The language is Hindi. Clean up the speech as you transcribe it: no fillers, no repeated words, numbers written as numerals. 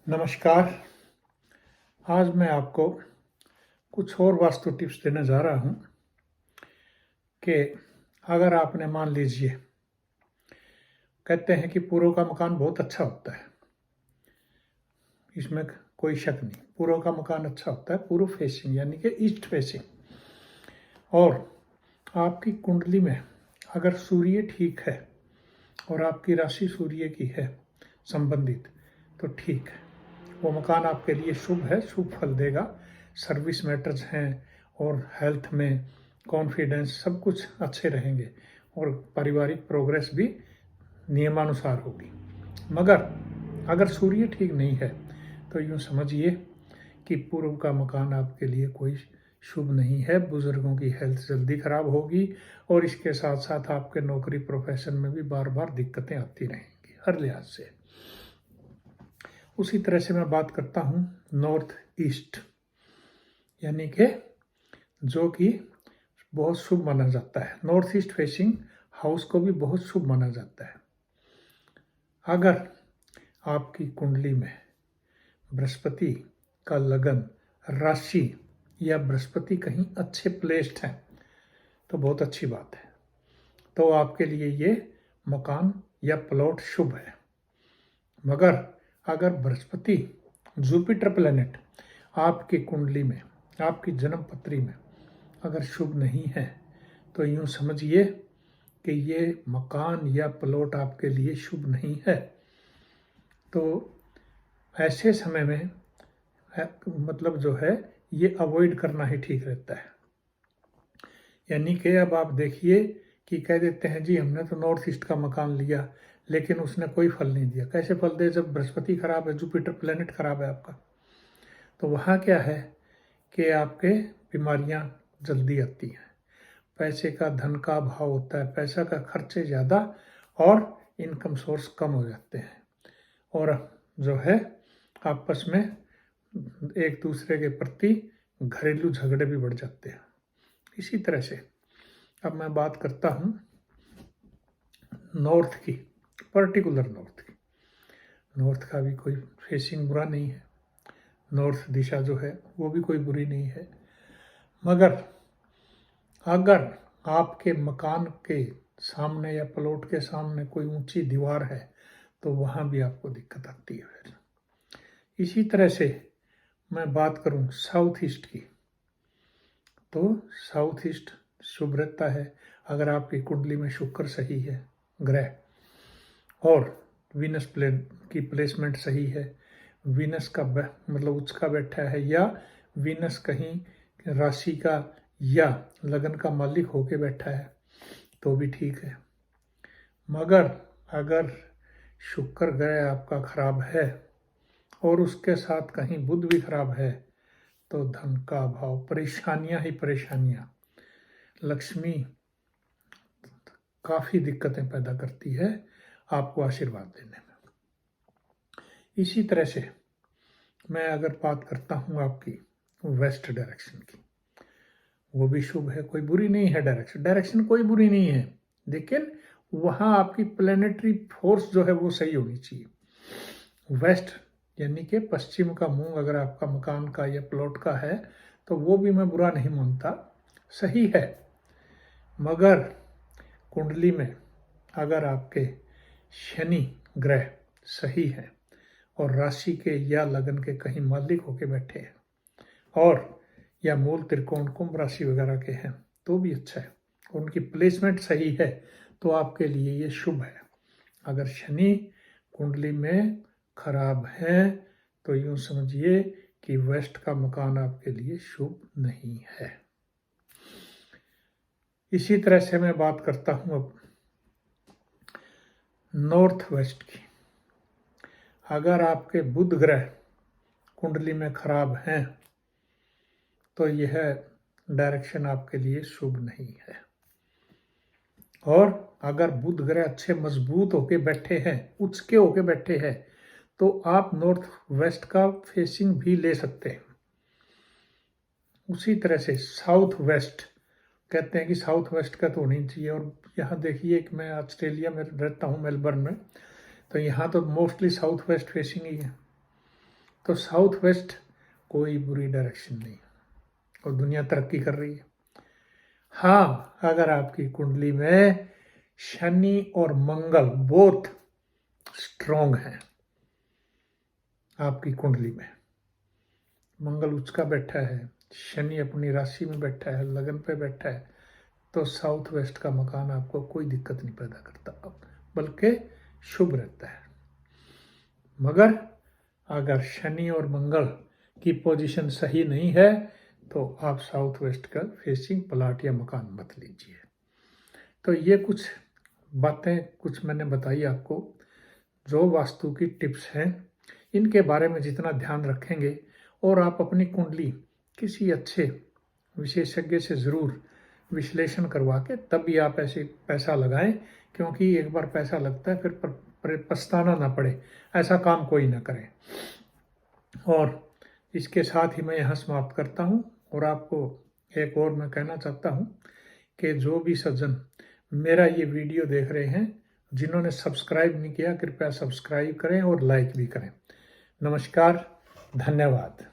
नमस्कार। आज मैं आपको कुछ और वास्तु टिप्स देने जा रहा हूँ कि अगर आपने मान लीजिए, कहते हैं कि पूर्व का मकान बहुत अच्छा होता है, इसमें कोई शक नहीं। पूर्व का मकान अच्छा होता है, पूर्व फेसिंग यानी कि ईस्ट फेसिंग। और आपकी कुंडली में अगर सूर्य ठीक है और आपकी राशि सूर्य की है संबंधित, तो ठीक है, वो मकान आपके लिए शुभ है, शुभ फल देगा। सर्विस मैटर्स हैं और हेल्थ में कॉन्फिडेंस, सब कुछ अच्छे रहेंगे और पारिवारिक प्रोग्रेस भी नियमानुसार होगी। मगर अगर सूर्य ठीक नहीं है तो यूँ समझिए कि पूर्व का मकान आपके लिए कोई शुभ नहीं है। बुजुर्गों की हेल्थ जल्दी खराब होगी और इसके साथ साथ आपके नौकरी प्रोफेशन में भी बार बार दिक्कतें आती रहेंगी हर लिहाज से। उसी तरह से मैं बात करता हूँ नॉर्थ ईस्ट, यानी कि जो कि बहुत शुभ माना जाता है। नॉर्थ ईस्ट फेसिंग हाउस को भी बहुत शुभ माना जाता है। अगर आपकी कुंडली में बृहस्पति का लगन, राशि या बृहस्पति कहीं अच्छे प्लेस्ड हैं तो बहुत अच्छी बात है, तो आपके लिए ये मकान या प्लॉट शुभ है। मगर अगर बृहस्पति, जुपिटर प्लैनेट आपकी कुंडली में, आपकी जन्म पत्री में अगर शुभ नहीं है तो यूँ समझिए कि ये मकान या प्लॉट आपके लिए शुभ नहीं है। तो ऐसे समय में मतलब जो है ये अवॉइड करना ही ठीक रहता है। यानी कि अब आप देखिए कि कह देते हैं जी हमने तो नॉर्थ ईस्ट का मकान लिया लेकिन उसने कोई फल नहीं दिया। कैसे फल दे जब बृहस्पति खराब है, जुपिटर प्लैनेट खराब है आपका। तो वहाँ क्या है कि आपके बीमारियाँ जल्दी आती हैं, पैसे का, धन का अभाव होता है, पैसा का खर्चे ज़्यादा और इनकम सोर्स कम हो जाते हैं और जो है आपस में एक दूसरे के प्रति घरेलू झगड़े भी बढ़ जाते हैं। इसी तरह से अब मैं बात करता हूँ नॉर्थ की, पर्टिकुलर नॉर्थ की। नॉर्थ का भी कोई फेसिंग बुरा नहीं है, नॉर्थ दिशा जो है वो भी कोई बुरी नहीं है। मगर अगर आपके मकान के सामने या प्लॉट के सामने कोई ऊंची दीवार है तो वहाँ भी आपको दिक्कत आती है। फिर इसी तरह से मैं बात करूँ साउथ ईस्ट की, तो साउथ ईस्ट शुभ रहता है अगर आपकी कुंडली में शुक्र सही है ग्रह और वीनस प्लेन की प्लेसमेंट सही है, वीनस का मतलब उच्च का बैठा है या वीनस कहीं राशि का या लगन का मालिक होके बैठा है तो भी ठीक है। मगर अगर शुक्र ग्रह आपका खराब है और उसके साथ कहीं बुध भी खराब है तो धन का अभाव, परेशानियां ही परेशानियां, लक्ष्मी काफ़ी दिक्कतें पैदा करती है आपको आशीर्वाद देने में। इसी तरह से मैं अगर बात करता हूँ आपकी वेस्ट डायरेक्शन की, वो भी शुभ है, कोई बुरी नहीं है। डायरेक्शन कोई बुरी नहीं है, लेकिन वहाँ आपकी प्लेनेटरी फोर्स जो है वो सही होनी चाहिए। वेस्ट यानी कि पश्चिम का मुंह अगर आपका मकान का या प्लॉट का है तो वो भी मैं बुरा नहीं मानता, सही है। मगर कुंडली में अगर आपके शनि ग्रह सही है और राशि के या लगन के कहीं मालिक होके बैठे हैं और या मूल त्रिकोण कुंभ राशि वगैरह के हैं तो भी अच्छा है, उनकी प्लेसमेंट सही है तो आपके लिए ये शुभ है। अगर शनि कुंडली में खराब है तो यूँ समझिए कि वेस्ट का मकान आपके लिए शुभ नहीं है। इसी तरह से मैं बात करता हूँ अब नॉर्थ वेस्ट की। अगर आपके बुध ग्रह कुंडली में खराब हैं तो यह डायरेक्शन आपके लिए शुभ नहीं है। और अगर बुध ग्रह अच्छे मजबूत होके बैठे हैं, उच्च के होके बैठे हैं, तो आप नॉर्थ वेस्ट का फेसिंग भी ले सकते हैं। उसी तरह से साउथ वेस्ट, कहते हैं कि साउथ वेस्ट का तो होनी चाहिए। और यहाँ देखिए कि मैं ऑस्ट्रेलिया में रहता हूँ, मेलबर्न में, तो यहाँ तो मोस्टली साउथ वेस्ट फेसिंग ही है। तो साउथ वेस्ट कोई बुरी डायरेक्शन नहीं और दुनिया तरक्की कर रही है। हाँ, अगर आपकी कुंडली में शनि और मंगल बोथ स्ट्रॉन्ग हैं, आपकी कुंडली में मंगल उच्च का बैठा है, शनि अपनी राशि में बैठा है, लगन पे बैठा है, तो साउथ वेस्ट का मकान आपको कोई दिक्कत नहीं पैदा करता, बल्कि शुभ रहता है। मगर अगर शनि और मंगल की पोजीशन सही नहीं है तो आप साउथ वेस्ट का फेसिंग प्लाट या मकान मत लीजिए। तो ये कुछ बातें कुछ मैंने बताई आपको, जो वास्तु की टिप्स हैं, इनके बारे में जितना ध्यान रखेंगे और आप अपनी कुंडली किसी अच्छे विशेषज्ञ से ज़रूर विश्लेषण करवा के तभी आप ऐसे पैसा लगाएं, क्योंकि एक बार पैसा लगता है फिर पछताना ना पड़े, ऐसा काम कोई ना करे। और इसके साथ ही मैं यहाँ समाप्त करता हूँ और आपको एक और मैं कहना चाहता हूँ कि जो भी सज्जन मेरा ये वीडियो देख रहे हैं, जिन्होंने सब्सक्राइब नहीं किया, कृपया सब्सक्राइब करें और लाइक भी करें। नमस्कार, धन्यवाद।